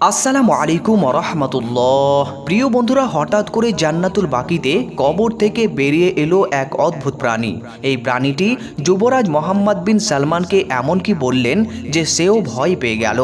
আসসালামু আলাইকুম রহমতুল্লাহ। প্রিয় বন্ধুরা, হঠাৎ করে জান্নাতুল বাকিতে কবর থেকে বেরিয়ে এলো এক অদ্ভুত প্রাণী। এই প্রাণীটি যুবরাজ মোহাম্মদ বিন সালমানকে এমনকি বললেন যে সেও ভয় পেয়ে গেল।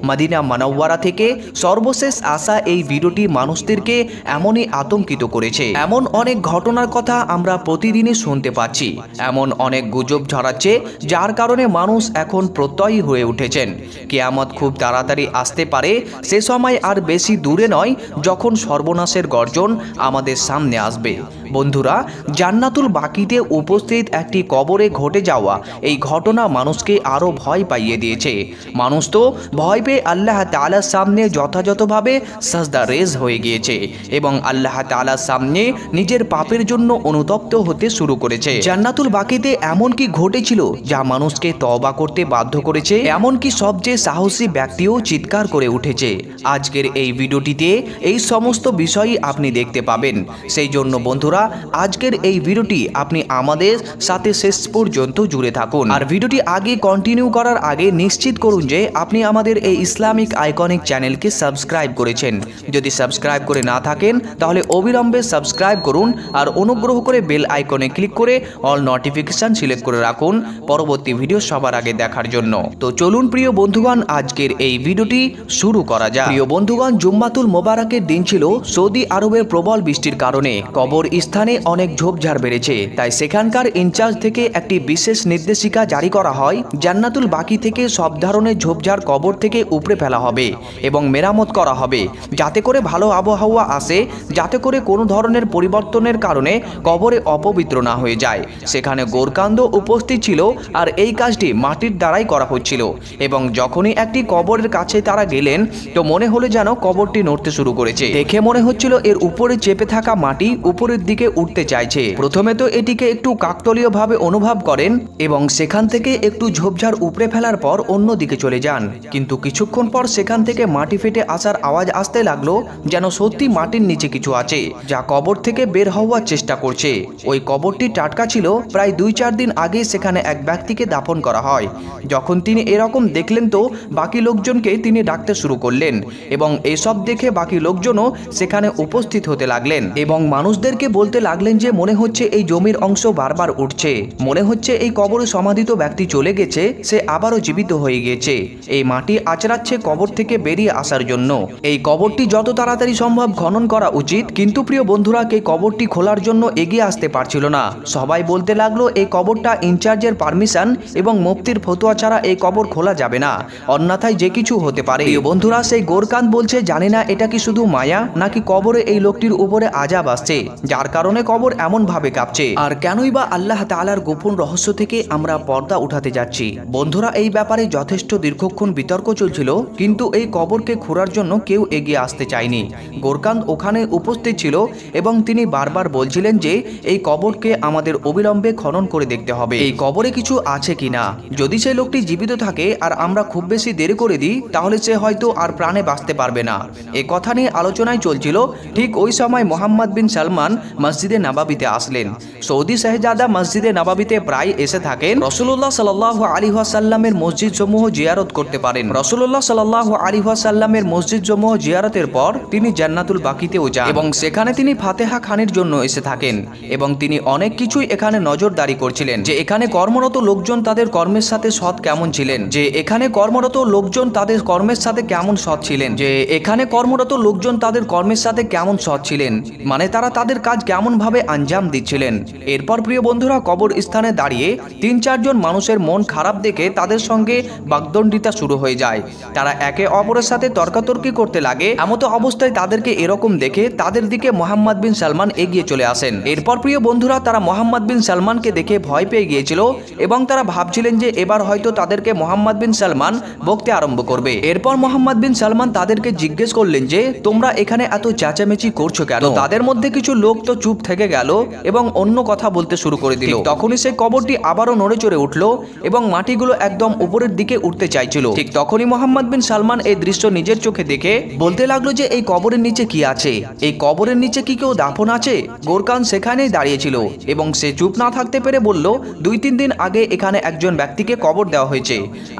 মদিনা মুনাওয়ারা থেকে সর্বশেষ আসা এই ভিডিওটি মানুষদেরকে এমনই আতঙ্কিত করেছে। এমন অনেক ঘটনার কথা আমরা প্রতিদিনই শুনতে পাচ্ছি, এমন অনেক গুজব ছড়াচ্ছে যার কারণে মানুষ এখন প্রত্যয়ী হয়ে উঠেছেন কিয়ামত খুব তাড়াতাড়ি আসতে পারে। সে সময় আর বেশি দূরে নয় যখন সর্বনাশের গর্জন আমাদের সামনে আসবে। বন্ধুরা, জান্নাতুল বাকিতে উপস্থিত একটি কবরে ঘটে যাওয়া এই ঘটনা মানুষকে আরও ভয় পাইয়ে দিয়েছে। মানুষ তো ভয় পেয়ে আল্লাহ তাআলার সামনে যথাযথভাবে সাজদা রেজ হয়ে গিয়েছে এবং আল্লাহ তাআলার সামনে নিজের পাপের জন্য অনুতপ্ত হতে শুরু করেছে। জান্নাতুল বাকিতে এমন কি ঘটেছিল যা মানুষকে তওবা করতে বাধ্য করেছে? এমনকি সবচেয়ে সাহসী ব্যক্তিও চিৎকার করে উঠেছে। আজকের এই ভিডিওটিতে এই সমস্ত বিষয়ই আপনি দেখতে পাবেন। সেই জন্য বন্ধুরা, আজকের এই ভিডিওটি আপনি আমাদের সাথে শেষ পর্যন্ত জুড়ে থাকুন। আর ভিডিওটি আগে কন্টিনিউ করার আগে নিশ্চিত করুন যে আপনি আমাদের এই ইসলামিক আইকনিক চ্যানেলকে সাবস্ক্রাইব করেছেন। যদি সাবস্ক্রাইব করে না থাকেন তাহলে অবিলম্বে সাবস্ক্রাইব করুন আর অনুগ্রহ করে বেল আইকনে ক্লিক করে অল নোটিফিকেশন সিলেক্ট করে রাখুন পরবর্তী ভিডিও সবার আগে দেখার জন্য। তো চলুন প্রিয় বন্ধুগণ, আজকের এই ভিডিওটি শুরু করা যাক। প্রিয় বন্ধুগণ, জুম্মাতুল মোবারকের দিন ছিল। সৌদি আরবের প্রবল বৃষ্টির কারণে কবর স্থানে অনেক ঝোপঝাড় বেড়েছে, তাই সেখানকার ইনচার্জ থেকে একটি বিশেষ নির্দেশিকা জারি করা হয়। জান্নাতুল বাকি থেকে সব ধরনের ঝোপঝাড় কবর থেকে উপড়ে ফেলা হবে এবং মেরামত করা হবে, যাতে করে ভালো আবহাওয়া আসে, যাতে করে কোনো ধরনের পরিবর্তনের কারণে কবরে অপবিত্র না হয়ে যায়। সেখানে গোরকান্দ উপস্থিত ছিল আর এই কাজটি মাটির দ্বারাই করা হচ্ছিল এবং যখনই একটি কবরের কাছে তারা গেলেন তো মনে হলো যেন কবরটি নড়তে শুরু করেছে। দেখে মনে হচ্ছিল এর উপরে চেপে থাকা মাটি উপরের দিকে উঠতে চাইছে। প্রথমে তো এটিকে একটু কাকতালীয় ভাবে অনুভব করেন এবং সেখান থেকে একটু ঝোপঝাড় উপড়ে ফেলার পর অন্য দিকে চলে যান, কিন্তু কিছুক্ষণ পর সেখান থেকে মাটি ফেটে আসার আওয়াজ আসতে লাগলো, যেন সত্যি মাটির নিচে কিছু আছে যা কবর থেকে বের হওয়ার চেষ্টা করছে। ওই কবরটি টাটকা ছিল, প্রায় 2-4 দিন আগে সেখানে এক ব্যক্তিকে দাফন করা হয়। যখন তিনি এরকম দেখলেন তো বাকি লোকজনকে তিনি ডাকতে শুরু করলেন এবং এসব দেখে বাকি লোকজনও সেখানে উপস্থিত হতে লাগলেন এবং মানুষদেরকে বলতে লাগলেন যে মনে হচ্ছে এই জমির অংশ বারবার উঠছে, মনে হচ্ছে এই কবরে সমাধিত ব্যক্তি চলে গেছে, সে আবারও জীবিত হয়ে গিয়েছে, এই মাটি আঁচড়াচ্ছে কবর থেকে বেরিয়ে আসার জন্য। এই কবরটি যত তাড়াতাড়ি সম্ভব খনন করা উচিত। কিন্তু প্রিয় বন্ধুরা, এই কবরটি খোলার জন্য এগিয়ে আসতে পারছিল না। সবাই বলতে লাগলো এই কবরটা ইনচার্জের পারমিশন এবং মুফতির ফতোয়া ছাড়া এই কবর খোলা যাবে না, অন্যথায় যে কিছু হতে পারে। প্রিয় বন্ধুরা, সেই গোরকান্দ বলছে জানি না এটা কি শুধু মায়া নাকি কবরে এই লোকটির উপরে আযাব আসছে যার কারণে কবর এমন ভাবে কাঁপছে, আর কেনই বা আল্লাহ তাআলার গোপন রহস্য থেকে আমরা পর্দা উঠাতে যাচ্ছি। বন্ধুরা, এই ব্যাপারে যথেষ্ট দীর্ঘক্ষণ বিতর্ক চলছিল, কিন্তু এই কবরকে খোঁড়ার জন্য কেউ এগিয়ে আসতে চায়নি। গোরকান্দ ওখানে উপস্থিত ছিল এবং তিনি বারবার বলছিলেন যে এই কবরকে আমাদের অবিলম্বে খনন করে দেখতে হবে, এই কবরে কিছু আছে কিনা। যদি সেই লোকটি জীবিত থাকে আর আমরা খুব বেশি দেরি করে দিই তাহলে সে হয়তো আর প্রাণে বাঁচতে পারবে না। এ কথা নিয়ে আলোচনায় চলছিল। ঠিক ওই সময় মোহাম্মদ বিন সালমান মসজিদে নববীতে আসলেন। সৌদি শাহজাদা মসজিদে নববীতে প্রায় এসে থাকেন। রাসূলুল্লাহ সাল্লাল্লাহু আলাইহি ওয়াসাল্লামের মসজিদ সমূহ জিয়ারত করতে পারেন। রাসূলুল্লাহ সাল্লাল্লাহু আলাইহি ওয়াসাল্লামের মসজিদ সমূহ জিয়ারতের পর তিনি জান্নাতুল বাকিতেও যান এবং সেখানে তিনি ফাতেহা খানের জন্য এসে থাকেন এবং তিনি অনেক কিছুই এখানে নজরদারি করছিলেন, যে এখানে কর্মরত লোকজন তাদের কর্মের সাথে সৎ কেমন ছিলেন, যে এখানে কর্মরত লোকজন তাদের কর্মের সাথে কেমন সৎ ছিলেন, যে এখানে কর্মরত লোকজন তাদের কর্মের সাথে কেমন সৎ ছিলেন, মানে তারা তাদের কাজ কেমন ভাবে আঞ্জাম দিচ্ছিলেন। এরপর প্রিয় বন্ধুরা, কবর স্থানে দাঁড়িয়ে 3-4 জন মানুষের মন খারাপ দেখে তাদের সঙ্গে বাগদণ্ডিতা শুরু হয়ে যায়। তারা একে অপরের সাথে তর্কাতর্কি করতে লাগে। এমতো অবস্থায় তাদেরকে এরকম দেখে তাদের দিকে মোহাম্মদ বিন সালমান এগিয়ে চলে আসেন। এরপর প্রিয় বন্ধুরা, তারা মোহাম্মদ বিন সালমানকে দেখে ভয় পেয়ে গিয়েছিল এবং তারা ভাবছিলেন যে এবার হয়তো তাদেরকে মোহাম্মদ বিন সালমান বকতে আরম্ভ করবে। এরপর মোহাম্মদ বিন সালমান তাদেরকে জিজ্ঞেস করলেন যে তোমরা এখানে এত চেঁচামেচি করছো কেন। তাদের মধ্যে কিছু লোক তো চুপ থেকে গেল এবং অন্য কথা বলতে শুরু করে দিল। তখনই সেই কবরটি আবারও নড়ে চড়ে উঠল এবং মাটিগুলো একদম উপরের দিকে উঠতে চাইছিল। ঠিক তখনই মোহাম্মদ বিন সালমান এই দৃশ্য নিজের চোখে দেখে বলতে লাগলো যে এই কবরের নিচে কি আছে, এই কবরের নিচে কি কেউ দাফন আছে। গোরকান্দ সেখানেই দাঁড়িয়েছিল এবং সে চুপ না থাকতে পেরে বলল 2-3 দিন আগে এখানে একজন ব্যক্তিকে কবর দেওয়া হয়েছে।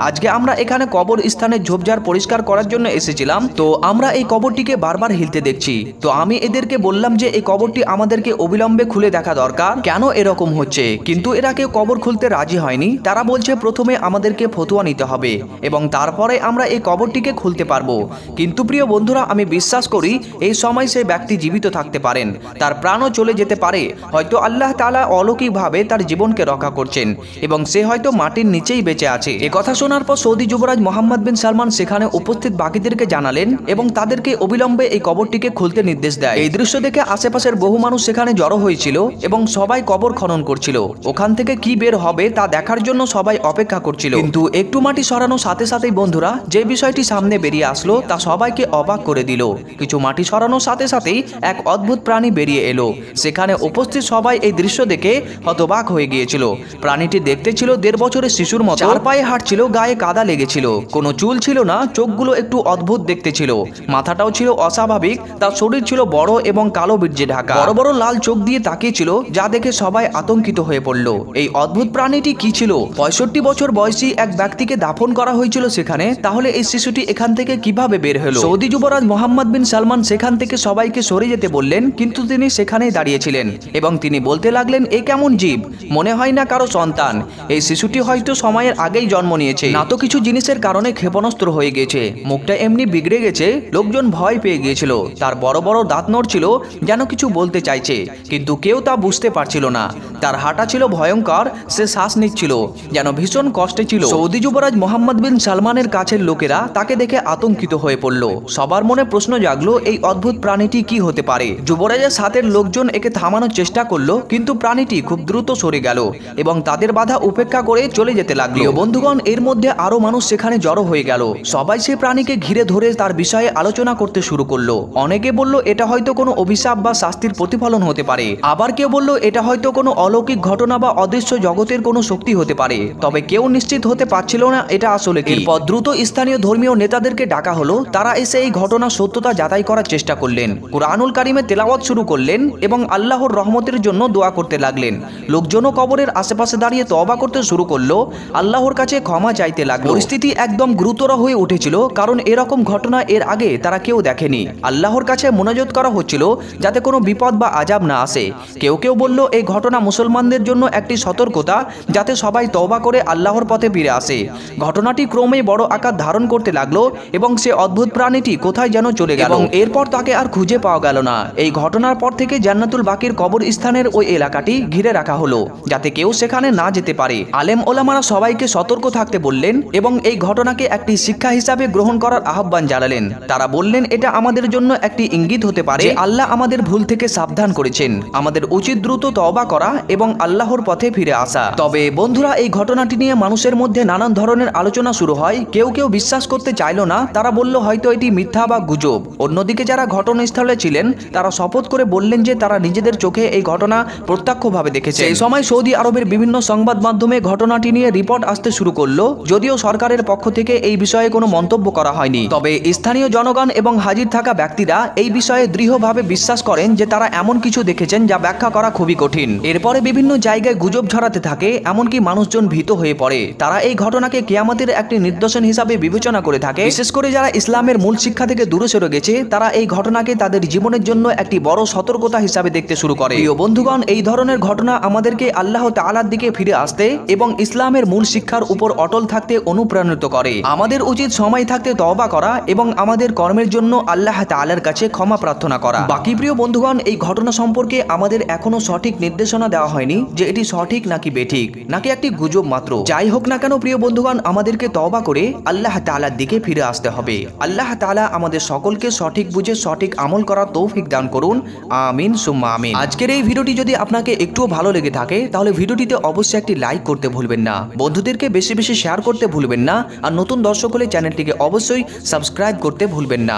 আজকে আমরা এখানে কবর স্থানের ঝোপঝাড় পরিষ্কার করার জন্য জন্য এসেছিলাম, তো আমরা এই কবরটিকে বারবার হিলতে দেখছি। তো আমি এদেরকে বললাম যে এই কবরটি আমাদেরকে অবিলম্বে খুলে দেখা দরকার, কেন এরকম হচ্ছে, কিন্তু এরা কেউ কবর খুলতে রাজি হয়নি। তারা বলছে প্রথমে আমাদেরকে ফতোয়া নিতে হবে এবং তারপরে আমরা এই কবরটিকে খুলতে পারবো। কিন্তু প্রিয় বন্ধুরা, আমি বিশ্বাস করি এই সময় সেই ব্যক্তি জীবিত থাকতে পারেন, তার প্রাণও চলে যেতে পারে। হয়তো আল্লাহ তাআলা অলৌকিকভাবে তার জীবনকে রক্ষা করছেন এবং সে হয়তো মাটির নিচেই বেঁচে আছে। এ কথা শোনার পর সৌদি যুবরাজ মোহাম্মদ বিন সালমান সেখানে উপস্থিত বাকিদেরকে জানালেন এবং তাদেরকে অবিলম্বে এই কবরটিকে খুলতে নির্দেশ দেয়। এই দৃশ্য দেখে আশেপাশের বহু মানুষ সেখানে জড়ো হয়েছিল এবং সবাই কবর খনন করছিল। ওখান থেকে কি বের হবে তা দেখার জন্য সবাই অপেক্ষা করছিল। কিন্তু একটু মাটি সরানোর সাথে সাথেই বন্ধুরা, যে বিষয়টি সামনে বেরিয়ে আসলো তা সবাইকে অবাক করে দিল। কিছু মাটি সরানোর সাথে সাথেই এক অদ্ভুত প্রাণী বেরিয়ে এলো। সেখানে উপস্থিত সবাই এই দৃশ্য দেখে হতবাক হয়ে গিয়েছিল। প্রাণীটি দেখতে ছিল 1.5 বছরের শিশুর মতো, চার পায়ে হাঁটছিল, গায়ে কাদা লেগেছিল, কোনো চুল ছিল না, চোখগুলো একটু অদ্ভুত দেখতে ছিল, মাথাটাও ছিল অস্বাভাবিক, তার শরীর ছিল বড় এবং কালো বীর্যে ঢাকা, বড় বড় লাল চোখ দিয়ে তাকিয়েছিল, যা দেখে সবাই আতঙ্কিত হয়ে পড়ল। এই অদ্ভুত প্রাণীটি কি ছিল? 65 বছর বয়সী এক ব্যক্তিকে দাফন করা হয়েছিল সেখানে, তাহলে এই শিশুটি এখান থেকে কিভাবে বের হলো? সৌদি যুবরাজ মোহাম্মদ বিন সালমান সেখান থেকে সবাইকে সরে যেতে বললেন, কিন্তু তিনি সেখানেই দাঁড়িয়েছিলেন এবং তিনি বলতে লাগলেন, এ কেমন জীব, মনে হয় না কারো সন্তান। এই শিশুটি হয়তো সময়ের আগেই জন্ম নিয়েছে, না তো কিছু জিনিসের কারণে ক্ষেপণাস্ত্র হয়ে গেছে, মুখটা এমনি বিগড়ে গেছে, লোকজন ভয় পেয়ে গিয়েছিল, তার বড় বড় দাঁত নড়ছিল, যেন কিছু বলতে চাইছে কিন্তু কেউ তা বুঝতে পারছিল না, তার হাঁটা ছিল ভয়ঙ্কর, সে শ্বাস নিচ্ছিল, যেন ভীষণ কষ্টে ছিল। সৌদি যুবরাজ মোহাম্মদ বিন সালমানের কাছের লোকেরা তাকে দেখে আতঙ্কিত হয়ে পড়ল। সবার মনে প্রশ্ন জাগলো, এই অদ্ভুত প্রাণীটি কি হতে পারে? যুবরাজের সাথের লোকজন একে থামানোর চেষ্টা করলো, কিন্তু প্রাণীটি খুব দ্রুত সরে গেল এবং তাদের বাধা উপেক্ষা করে চলে যেতে লাগলো। বন্ধুগণ, এর মধ্যে আরো মানুষ সেখানে জড়ো হয়ে গেল। সবাই সেই প্রাণীকে ঘিরে ধরে তার বিষয়ে আলোচনা করতে শুরু করলো। অনেকে বলল এটা হয়তো কোনো অভিশাপ বা শাস্তির প্রতিফলন হতে পারে, আবার কেউ বলল এটা হয়তো কোনো অলৌকিক ঘটনা বা অদৃশ্য জগতের কোনো শক্তি হতে পারে, তবে কেউ নিশ্চিত হতে পারছিল না এটা আসলে কি। এরপর দ্রুত স্থানীয় ধর্মীয় নেতাদেরকে ডাকা হলো। তারা এসে এই ঘটনার সত্যতা যাচাই করার চেষ্টা করলেন, কুরআনুল কারিমে তেলাওয়াত শুরু করলেন এবং আল্লাহর রহমতের জন্য দোয়া করতে লাগলেন। লোকজনও কবরের আশেপাশে দাঁড়িয়ে তওবা করতে শুরু করলো, আল্লাহর কাছে ক্ষমা চাইতে লাগলো। পরিস্থিতি একদম গুরুতর হয়ে উঠেছিল, কারণ এরকম ঘটনা এর আগে তারা কেউ দেখেনি। আল্লাহর কাছে মোনাজাত করা হচ্ছিল যাতে কোনো বিপদ বা আযাব না আসে। কেউ কেউ বলল এই ঘটনা মুসলমানদের জন্য একটি সতর্কতা, যাতে সবাই তওবা করে আল্লাহর পথে ফিরে আসে। ঘটনাটি ক্রমেই বড় আকার ধারণ করতে লাগলো এবং সে অদ্ভুত প্রাণীটি কোথায় যেন চলে গেল এবং এরপর তাকে আর খুঁজে পাওয়া গেল না। এই ঘটনার পর থেকে জান্নাতুল বাকির কবর স্থানের ওই এলাকাটি ঘিরে রাখা হলো, যাতে কেউ সেখানে না যেতে পারে। আলেম ওলামারা সবাইকে সতর্ক থাকতে বললেন এবং এই ঘটনাকে একটি শিক্ষা হিসাবে গ্রহণ করার আহ্বান জানালেন। তারা বললেন এটা আমাদের জন্য একটি ইঙ্গিত হতে পারে যে আল্লাহ আমাদের ভুল থেকে সাবধান করেছেন, আমাদের উচিত দ্রুত তওবা করা এবং আল্লাহর পথে ফিরে আসা। তবে বন্ধুরা, এই ঘটনাটি নিয়ে মানুষের মধ্যে নানান ধরনের আলোচনা শুরু হয়। কেউ কেউ বিশ্বাস করতে চাইল না, তারা বলল হয়তো এটি মিথ্যা বা গুজব। অন্যদিকে যারা ঘটনাস্থলে ছিলেন তারা শপথ করে বললেন যে তারা নিজেদের চোখে এই ঘটনা প্রত্যক্ষভাবে দেখেছে। এই সময় সৌদি আরবের বিভিন্ন সংবাদ মাধ্যমে ঘটনাটি নিয়ে রিপোর্ট আসতে শুরু করলো, যদিও সরকারের পক্ষ থেকে এই বিষয়ে কোনো মন্তব্য করা হয়নি। তবে স্থানীয় জনগণ এবং হাজির থাকা ব্যক্তিরা এই বিষয়ে দৃঢ়ভাবে বিশ্বাস করেন যে তারা এমন কিছু দেখেছেন যা ব্যাখ্যা করা খুবই কঠিন। এরপরে বিভিন্ন জায়গায় গুজব ছড়াতে থাকে, এমনকি মানুষজন ভীত হয়ে পড়ে। তারা এই ঘটনাকে কিয়ামতের একটি নিদর্শন হিসাবে বিবেচনা করে থাকে। বিশেষ করে যারা ইসলামের মূল শিক্ষা থেকে দূরে সরে গেছে, তারা এই ঘটনাকে তাদের জীবনের জন্য একটি বড় সতর্কতা হিসাবে দেখতে শুরু করে। প্রিয় বন্ধুগণ, এই ধরনের ঘটনা আমাদেরকে আল্লাহ তাআলার দিকে ফিরে আসতে এবং ইসলামের মূল শিক্ষার উপর অটল থাকতে অনুপ্রাণিত করে। আমাদের উচিত সময় থাকতে তওবা করা এবং আমাদের কর্মের জন্য আল্লাহ তাআলার কাছে ক্ষমা প্রার্থনা করা। বাকি প্রিয় বন্ধুগণ, এই ঘটনা সম্পর্কে আমাদের এখনো সঠিক নির্দেশনা দেওয়া হয়নি যে এটি সঠিক নাকি বেঠিক, নাকি একটি গুজব মাত্র। যাই হোক না কেন প্রিয় বন্ধুগণ, আমাদেরকে তওবা করে আল্লাহ তাআলার দিকে ফিরে আসতে হবে। আল্লাহ তাআলা আমাদের সকলকে সঠিক বুঝে সঠিক আমল করার তৌফিক দান করুন, আমিন সুম্মা আমিন। আজকের এই ভিডিওটি যদি আপনাকে একটুও ভালো লেগে থাকে তাহলে ভিডিওটিতে অবশ্যই একটি লাইক করতে ভুলবেন না, বন্ধুদেরকে বেশি বেশি শেয়ার করতে ভুলবেন না, আর নতুন দর্শক হলে চ্যানেলটিকে অবশ্যই সাবস্ক্রাইব করতে ভুলবেন না।